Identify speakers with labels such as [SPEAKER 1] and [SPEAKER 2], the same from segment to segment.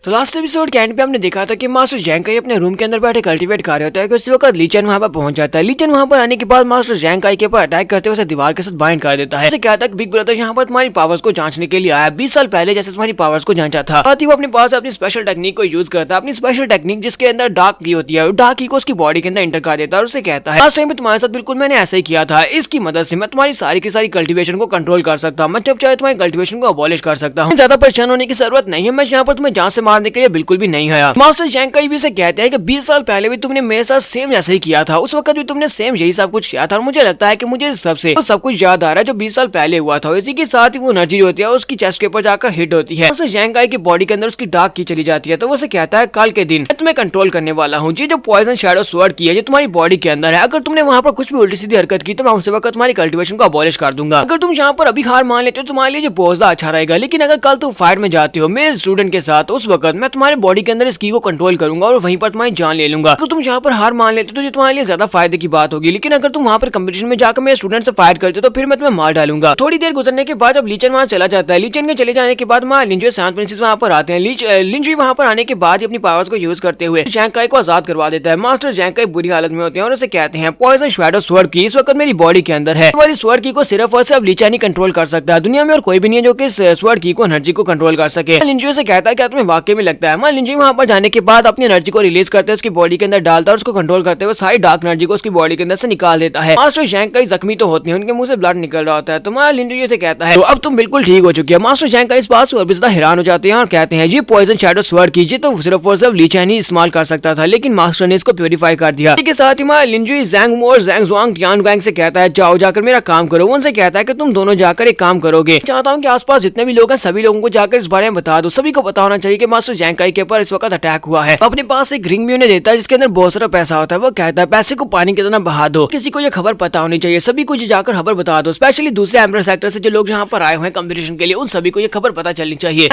[SPEAKER 1] तो last episode के and पे हमने देखा था कि मास्टर जैंकाई अपने रूम के अंदर बैठे कल्टीवेट कर रहे होता है कि उसी वक्त लीचन वहां पर पहुंच जाता है। लीचन वहां पर आने के बाद मास्टर जैंकाई के ऊपर अटैक करते हुए उसे दीवार के साथ बाइंड कर देता है। क्या था बिग ब्रदर यहाँ पर तुम्हारी पावर्स को जांचने के लिए आया। 20 साल पहले जैसे तुम्हारी पावर्स को जांचा था, वो अपने पास अपनी स्पेशल टेक्निक को यूज करता है। अपनी स्पेशल टेक्निक जिसके अंदर डार्क की होती है, डार्क की को उसकी बॉडी के अंदर इंटर कर देता है और उसे कहता है लास्ट टाइम में तुम्हारे साथ बिल्कुल मैंने ऐसा ही किया था। इसकी मदद से मैं तुम्हारी सारी की सारी कल्टीवेशन को कंट्रोल कर सकता हूँ। मैं जब चाहे तुम्हारी कल्टीवेशन को अबॉलिश कर सकता हूँ। ज्यादा परेशान होने की जरूरत नहीं है। मैं यहाँ पर तुम्हें जान से मारने के लिए बिल्कुल भी नहीं आया। मास्टर जैंकाई भी से कहते हैं कि 20 साल पहले भी तुमने मेरे साथ सेम जैसे ही किया था। उस वक्त भी तुमने सेम यही सब कुछ किया था और मुझे लगता है कि मुझे सबसे तो सब कुछ याद आ रहा है जो 20 साल पहले हुआ था। इसी के साथ ही वो एनर्जी होती है उसकी चेस्ट के ऊपर जाकर हिट होती है। मास्टर जैंकाई की बॉडी के अंदर उसकी डार्क की चली जाती है। तो वो से कहता है कल के दिन मैं तुम्हें कंट्रोल करने वाला हूँ। जो पॉइजन शैडो स्वॉर्ड की है जो तुम्हारी बॉडी के अंदर है, अगर तुमने वहाँ पर कुछ भी उल्टी सीधी हरकत की तो मैं उसी वक्त तुम्हारी कल्टीवेशन को अबॉलिश कर दूंगा। अगर तुम यहाँ पर अभी हार मान लेते हो तुम्हारे लिए बहुत ज्यादा अच्छा रहेगा। लेकिन अगर कल तुम फाइट में जाते हो मेरे स्टूडेंट के साथ, उस वक्त मैं तुम्हारे बॉडी के अंदर इस की को कंट्रोल करूंगा और वहीं पर तुम्हारी जान ले लूंगा। अगर तुम यहाँ पर हार मान लेते हो तो ये तुम्हारे लिए ज्यादा फायदे की बात होगी। लेकिन अगर तुम वहाँ पर कंपटीशन में जाकर मेरे स्टूडेंट से फाइट करते हो तो फिर मैं तुम्हें मार डालूंगा। थोड़ी देर गुजरने के बाद जब लीचन वहाँ चला जाता है, लीचन के चले जाने के बाद वहाँ लिंजुए शांत प्रिंसेस वहाँ पर आते हैं। लिंजुए वहाँ पर आने के बाद अपनी पावर्स को यूज करते हुए जैंकाई को आजाद करवा देता है। मास्टर जैंकाई बुरी हालत में होते हैं और उसे कहते हैं पॉइजन शैडो स्वॉर्ड की इस वक्त मेरी बॉडी के अंदर है। वाली स्वॉर्ड की को सिर्फ और सिर्फ लीचन ही कंट्रोल कर सकता है। दुनिया में और कोई भी नहीं है जो कि स्वॉर्ड की को एनर्जी को कंट्रोल कर सके। लिंजुए से कहता है क्या तुम्हें वाकई में लगता है? लिंजुए वहाँ पर जाने के बाद अपनी एनर्जी को रिलीज करते हैं, उसकी बॉडी के अंदर डालता है और उसको कंट्रोल करते हुए सारी डार्क एनर्जी को उसकी बॉडी के अंदर से निकाल देता है। मास्टर जैंकाई जख्मी तो होते हैं, उनके मुंह से ब्लड निकल रहा होता है। तो लिंजुए से कहता है तो अब तुम बिल्कुल ठीक हो चुकी है। मास्टर जैंकाई इस बात से और भी ज्यादा हैरान हो जाते हैं और कहते हैं ये पॉइजन शैडो स्वॉर्ड कीजिए तो सिर्फ और सिर्फ लीचन ही इस्तेमाल कर सकता था, लेकिन मास्टर ने इसको प्योरीफाई कर दिया। इसके साथ ही लिंजुए जैंग मोर जैंग जुआंग टियान गैंग से कहता है जाओ जाकर मेरा काम करो। उनसे कहता है कि तुम दोनों जाकर एक काम करोगे। चाहता हूँ कि आसपास जितने भी लोग हैं सभी लोगों को जाकर इस बारे में बता दो। सभी को पता होना चाहिए कि मास्टर जैंकाई के ऊपर इस वक्त अटैक हुआ है। अपने पास एक रिंग भी उन्हें देता है जिसके अंदर बहुत सारा पैसा होता है। वो कहता है पैसे को पानी की तरह बहा दो। किसी को ये खबर पता होनी चाहिए, सभी को जाकर खबर बता दो। स्पेशली दूसरे एम्परर सेक्टर से जो लोग यहाँ पर आए हुए हैं कंपटीशन के लिए, उन सभी को ये खबर पता चलनी चाहिए।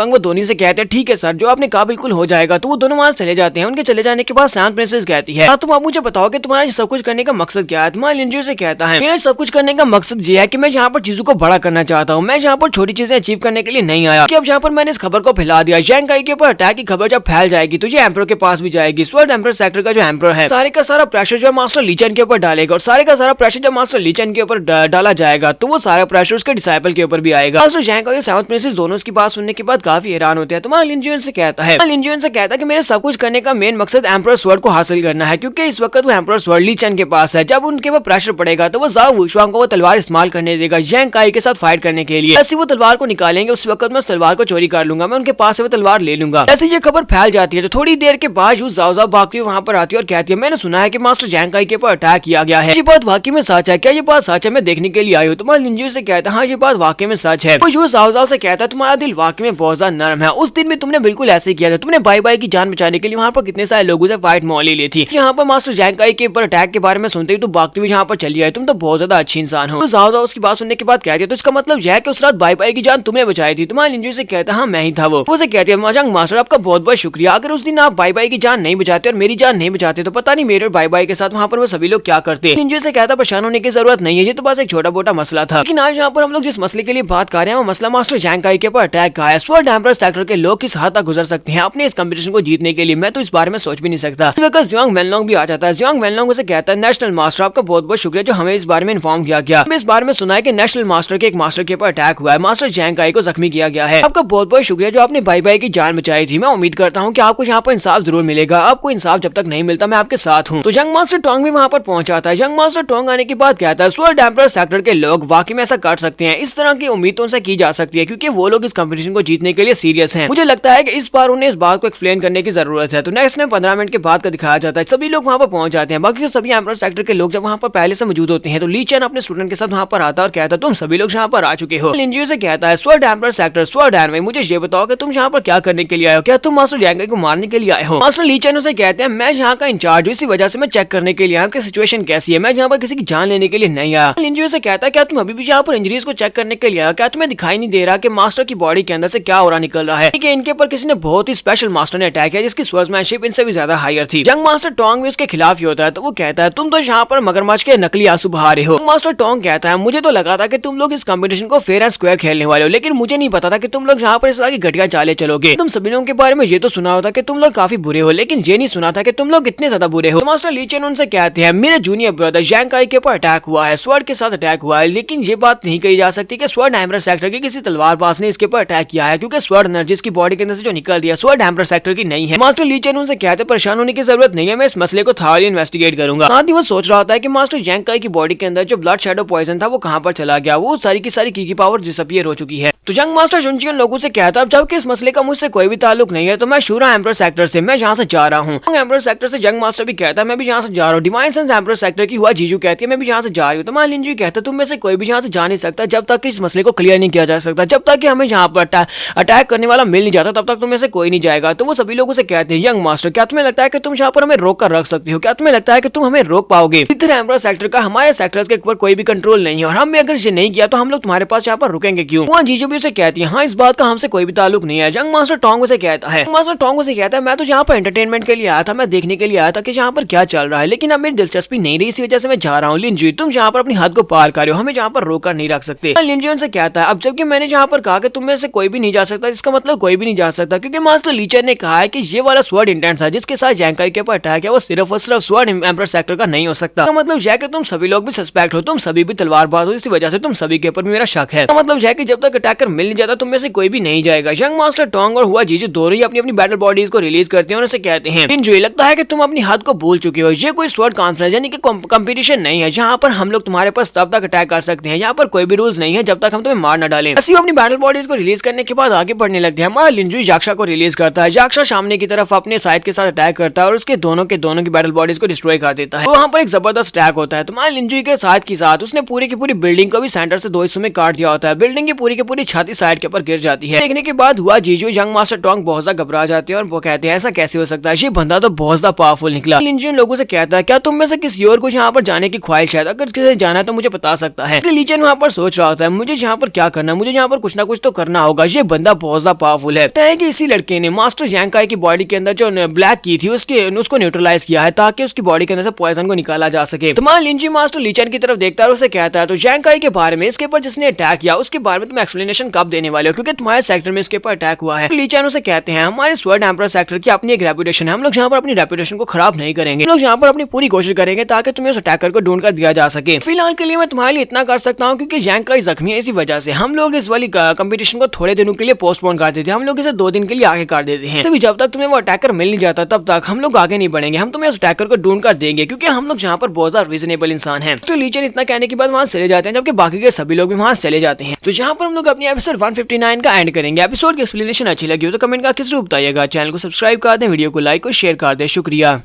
[SPEAKER 1] वो दोनों से कहते हैं ठीक है सर, जो आपने कहा बिल्कुल हो जाएगा। तो वो दोनों वहाँ चले जाते हैं। उनके चले जाने के बाद शांत प्रिंसेस कहती है तुम आप मुझे बताओ कि तुम्हारा सब कुछ करने का मकसद क्या है? तुम्हारे लिंजुए से कहता है मेरा सब कुछ करने का मकसद ये है कि मैं यहाँ पर चीजों को बड़ा करना चाहता हूँ। मैं यहाँ पर छोटी चीजें अचीव करने के लिए नहीं आया कि अब यहाँ पर मैंने इस खबर को फैला दिया। जैंकाई के ऊपर अटैक की खबर जब फैल जाएगी तो ये एम्परर के पास भी जाएगी। स्वॉर्ड एम्परर सेक्टर का जो एम्परर है सारे का सारा प्रेशर जो मास्टर लीचन के ऊपर डालेगा और सारे का सारा प्रेशर जब मास्टर लीचन के ऊपर डाला जाएगा तो वो सारा प्रेशर उसके डिसाइपल के ऊपर भी आएगा। मास्टर जैंकाई और साउथ प्रिंसेस दोनों इसकी बात सुनने के बाद काफी हैरान होते हैं। तो लिंजुए से कहता है कि मेरे सब कुछ करने का मेन मकसद एम्परर स्वॉर्ड को हासिल करना है, क्योंकि इस वक्त वो एम्परर स्वॉर्ड लीचन के पास है। जब उनके ऊपर प्रेशर पड़ेगा तो वो जाओ वुशवांग को वो तलवार इस्तेमाल करने देगा जैंकाई के साथ फाइट करने के लिए। ऐसे वो तलवार को निकालेंगे उस वक्त मैं उस तलवार को चोरी कर लूंगा, मैं उनके पास से वो तलवार ले लूंगा। ऐसे ये खबर फैल जाती है तो थोड़ी देर के बाद जाओ भागती वहाँ पर आती है और कहती है मैंने सुना है कि मास्टर जैंकाई के ऊपर अटैक किया गया है। ये बात वाकई में सच है क्या? ये बात सच है, मैं देखने के लिए आई हूँ। तुम्हारे लिंजुए से कहता है हाँ ये बात वाकई में सच है। जाओ से कहता है तुम्हारा दिल वाकई में बहुत ज्यादा नरम है। उस दिन भी तुमने बिल्कुल ऐसे किया था। तुमने बाई बाई की जान बचाने के लिए वहाँ पर कितने सारे लोगों से फाइट मोल ली थी। यहाँ पर मास्टर जैंकाई के ऊपर अटैक के बारे में सुनते ही तो भागती हुई यहाँ पर चली आई। तुम तो बहुत ज्यादा अच्छी इंसान हो। तो जाओ उसकी बात सुनने के बाद कहती है तो इसका मतलब यह है कि उस रात बाई बाई की जान तुमने बचाई थी। तुम्हारे लिंजुए से कहता है हाँ मैं ही था वो से कहती है मास्टर आपका बहुत बहुत शुक्रिया। अगर उस दिन आप बाई बाई की जान नहीं बचाते और मेरी जान नहीं बचाते तो पता नहीं मेरे और बाई बाई के साथ वहाँ पर वो सभी लोग क्या करते। लिंजुए से कहता परेशान होने की जरूरत नहीं है, ये तो बस एक छोटा मोटा मसला था। लेकिन आज यहाँ पर हम लोग जिस मसले के लिए बात कर रहे हैं वो मसला मास्टर जैंकाई के ऊपर अटैक का है। स्वॉर्ड एम्परर सेक्टर के लोग किस हद तक गुजर सकते हैं अपने इस कंपटीशन को जीतने के लिए, मैं तो इस बारे में सोच भी नहीं सकता। जियांग वेनलोंग भी आ जाता है। जियांग वेनलोंग उसे कहता है नेशनल मास्टर आपका बहुत बहुत शुक्रिया जो हमें इस बारे में इन्फॉर्म किया गया। हमें इस बारे में सुना है कि नेशनल मास्टर के एक मास्टर के ऊपर अटैक हुआ है, मास्टर जैंकाई को जख्मी किया गया है। आपका बहुत बहुत शुक्रिया जो आपने बाई बाई की जान बचाई थी। मैं उम्मीद करता हूँ कि आपको यहाँ पर इंसाफ जरूर मिलेगा। आपको इंसाफ जब तक नहीं मिलता मैं आपके साथ हूँ। तो यंग मास्टर टोंग भी वहाँ पर पहुंच जाता है। यंग मास्टर टोंग आने के बाद कहता है स्वॉर्ड एम्परर सेक्टर के लोग वाकई में ऐसा कर सकते हैं। इस तरह की उम्मीद उनसे की जा सकती है क्योंकि वो लोग इस कंपटीशन को जीतने के लिए सीरियस हैं। मुझे लगता है कि इस बार उन्हें इस बात को एक्सप्लेन करने की जरूरत है। तो नेक्स्ट में 15 मिनट के बाद का दिखाया जाता है। सभी लोग वहाँ पर पहुंच जाते हैं। बाकी सभी एम्परर सेक्टर के लोग जब वहाँ पर पहले से मौजूद होते हैं तो लीचन अपने स्टूडेंट के साथ वहाँ पर आता है और कहता है तुम सभी लोग यहाँ पर आ चुके हो। लिंजुए से कहता है sword emperor sector sword envy मुझे ये बताओ कि तुम यहाँ पर क्या करने के लिए आए हो? क्या तुम मास्टर जैंकाई को मारने के लिए आए हो? मास्टर लीचन उसे कहते हैं मैं यहाँ का इंचार्ज हूँ, इसी वजह से मैं चेक करने के लिए आया कि सिचुएशन कैसी है। मैं यहाँ पर किसी की जान लेने के लिए नहीं आया। लिंजुए से कहता है क्या तुम अभी भी यहाँ पर इंजरीज को चेक करने के लिए आया? क्या तुम्हें दिखाई नहीं दे रहा कि मास्टर की बॉडी के अंदर से क्या हो रहा निकल रहा है कि इनके ऊपर किसी ने बहुत ही स्पेशल मास्टर ने अटैक किया जिसकी स्वर्ड्समैनशिप इनसे भी ज्यादा हायर थी। यंग मास्टर टोंग भी उसके खिलाफ ही होता है। तो वो कहता है तुम तो यहाँ पर मगरमच्छ के नकली आंसू बहा रहे हो। मास्टर टोंग कहता है मुझे तो लगा था कि तुम लोग इस कंपटीशन को फेयर एंड स्क्वायर खेलने वाले हो, लेकिन मुझे नहीं पता था कि तुम लोग यहाँ पर इस तरह की घटिया चालें चलोगे। तुम सभी लोगों के बारे में ये तो सुना होता कि तुम लोग काफी बुरे हो, लेकिन ये नहीं सुना था कि तुम लोग इतने ज्यादा बुरे हो। तो मास्टर ली चेन उनसे कहते हैं मेरे जूनियर ब्रदर जैंग काई के ऊपर अटैक हुआ है, स्वॉर्ड के साथ अटैक हुआ है, लेकिन ये बात नहीं कही जा सकती कि स्वॉर्ड एम्परर सेक्टर के किसी तलवारबाज ने इसके ऊपर अटैक किया है, क्योंकि स्वॉर्ड एनर्जी इसकी बॉडी के अंदर से जो निकल रही है स्वॉर्ड एम्परर सेक्टर की नहीं है। मास्टर ली चेन उनसे कहते परेशान होने की जरूरत नहीं है, मैं इस मसले को थॉरली इन्वेस्टिगेट करूंगा। साथ ही वो सोच रहा होता है कि मास्टर जैंग काई की बॉडी के अंदर जो ब्लड शैडो पॉइजन था वो कहां पर चला गया, वो सारी की सारी की पावर डिसअपीयर हो चुकी है। तो जंग मास्टर जुनचियन लोगों से कहता है जबकि इस मसले का मुझसे कोई भी ताल्लुक नहीं है, तो मैं शूरा एम्परर सेक्टर से मैं यहाँ से जा रहा हूँ। एम्परर सेक्टर से जंग मास्टर भी कहता है मैं भी यहाँ से जा रहा हूँ। डिवाइन सेंस एम्परर सेक्टर की हुआ जीजू कहती है मैं भी यहाँ से जा रही हूँ। तो मा लिंजू कहता है तुम में से कोई भी यहाँ से जा नहीं सकता जब तक कि इस मसले को क्लियर नहीं किया जा सकता, जब तक कि हमें यहाँ पर अटैक करने वाला मिल नहीं जाता तब तक तुम में से कोई नहीं जाएगा। तो वो सभी लोगों से कहते हैं यंग मास्टर क्या तुम्हें लगता है कि तुम यहाँ पर हमें रोक कर रख सकती हो, क्या तुम्हें लगता है कि तुम हमें रोक पाओगे? इधर एम्परर सेक्टर का हमारे सेक्टर्स के ऊपर कोई भी कंट्रोल नहीं है और हम अगर ये नहीं किया तो हम लोग तुम्हारे पास यहाँ पर रुकेंगे क्यों? वहाँ जीजू भी उसे कहती है हाँ इस बात का हमसे कोई भी ताल्लुक नहीं है। जंग मास्टर टोंग उसे कहता है मैं तो यहाँ पर एंटरटेनमेंट के लिए आया था, मैं देखने के लिए आया था कि यहाँ पर क्या चल रहा है, लेकिन अब मेरी दिलचस्पी नहीं रही, इसी वजह से मैं जा रहा हूँ। लिंजू तुम यहाँ पर अपनी हद को पार कर रहे हो, हमें यहाँ पर रोक कर नहीं रख सकते। लिंजू उनसे कहता है अब जबकि मैंने यहाँ पर कहा कि तुम में से कोई भी नहीं जा सकता, इसका मतलब कोई भी नहीं जा सकता, क्योंकि मास्टर लीचर ने कहा है कि ये वाला स्वॉर्ड इंटेंट था जिसके साथ जैंग काई के ऊपर अटैक है वो सिर्फ और सिर्फ स्वॉर्ड एम्परर सेक्टर का नहीं हो सकता। मतलब यह कि तुम सभी लोग भी सस्पेक्ट हो, तुम सभी भी तलवारबाज हो, इसी वजह से तुम सभी के ऊपर मेरा शक है। मतलब यह कि जब तक अटैकर मिल नहीं जाता तुम में से कोई भी नहीं जाएगा। यंग मास्टर टोंग और हुआ जीजू दोनों ही अपनी अपनी बैटल बॉडीज को रिलीज करते हैं और उसे कहते हैं लिंजू लगता है कि तुम अपनी हद को भूल चुके हो, ये कोई स्वॉर्ड कॉन्फ्रेंस यानी कि कंपटीशन नहीं है जहाँ पर हम लोग तुम्हारे पास तब तक अटैक कर सकते हैं, यहाँ पर कोई भी रूल्स नहीं है जब तक हम तुम्हें मार न डालें। ऐसी अपनी बैटल बॉडीज को रिलीज करने के बाद आगे बढ़ने लगते हैं। हमारा लिंजू जाक्शा को रिलीज करता है, जाक्शा सामने की तरफ अपने साइड के साथ अटैक करता है और उसके दोनों की बैटल बॉडीज को डिस्ट्रॉय कर देता है। तो वहाँ पर एक जबरदस्त अटैक होता है। तुम्हारे लिंजू के साथ उसने पूरी की पूरी बिल्डिंग को भी सेंटर से दो हिस्सों में काट दिया होता है, बिल्डिंग की पूरी छाती साइड के ऊपर गिर जाती है। देखने के बाद हुआ जीजू यंग मास्टर टोंग बहुत ज्यादा घबरा जाते हैं और वो कहते हैं ऐसा कैसे हो सकता है, ये बंदा तो बहुत ज्यादा पावरफुल निकला। लिंजू लोगों से कहता है क्या तुम में से किसी और को यहाँ पर जाने की ख्वाहिश है, अगर किसी जाना है तो मुझे बता सकता है। लीचन वहाँ पर सोच रहा होता है मुझे यहाँ पर क्या करना है, मुझे यहाँ पर कुछ ना कुछ तो करना होगा, ये बंदा बहुत ज्यादा पावरफुल है। कि इसी लड़के ने मास्टर जैंग काई की बॉडी के अंदर जो ब्लैक की थी उसको न्यूट्रलाइज किया है ताकि उसकी बॉडी के अंदर से पॉइजन को निकाला जा सके। तो मान लिंजी मास्टर लीचन की तरफ देखता है और उसे कहता है तो जैंग काई के बारे में, इसके ऊपर जिसने अटैक किया उसके बारे में तुम एक्सप्लेनेशन कब देने वाले हो, क्योंकि तुम्हारे सेक्टर में इसके ऊपर अटैक हुआ है। लीचन उसे कहते हैं हमारे स्वॉर्ड एम्परर सेक्टर की अपनी एक रेपुटेशन है, हम लोग यहाँ पर अपनी रेपुटेशन को खराब नहीं करेंगे, हम लोग यहाँ पर अपनी पूरी कोशिश करेंगे ताकि तुम्हें उस अटैकर को ढूंढ कर दिया जा सके। फिलहाल के लिए मैं तुम्हारे लिए इतना कर सकता हूँ क्योंकि जैंग काई जख्मी है, इसी वजह से हम लोग इस वाली कंपटीशन को थोड़े दिनों के लिए पोस्टपोन कर देते हैं, हम लोग इसे 2 दिन के लिए आगे कर देते हैं। तभी जब तक तुम्हें वो अटैकर मिल नहीं जाता तब तक हम लोग आगे नहीं बढ़ेंगे, हम तुम्हें उस अटैकर को ढूंढ कर देंगे क्योंकि हम लोग यहाँ पर बहुत ज्यादा रीजनेबल इंसान है। तो लीचन इतना कहने के बाद वहाँ चले जाते हैं जबकि बाकी के सभी लोग भी वहाँ चले जाते हैं। तो यहाँ पर हम लोग अपनी एपिसोड 159 का एंड करेंगे। एपिसोड की एक्सप्लेनेशन अच्छी लगी हो तो कमेंट करके जरूर बताइएगा, चैनल को सब्सक्राइब कर दें, वीडियो को लाइक और शेयर कर दें। शुक्रिया।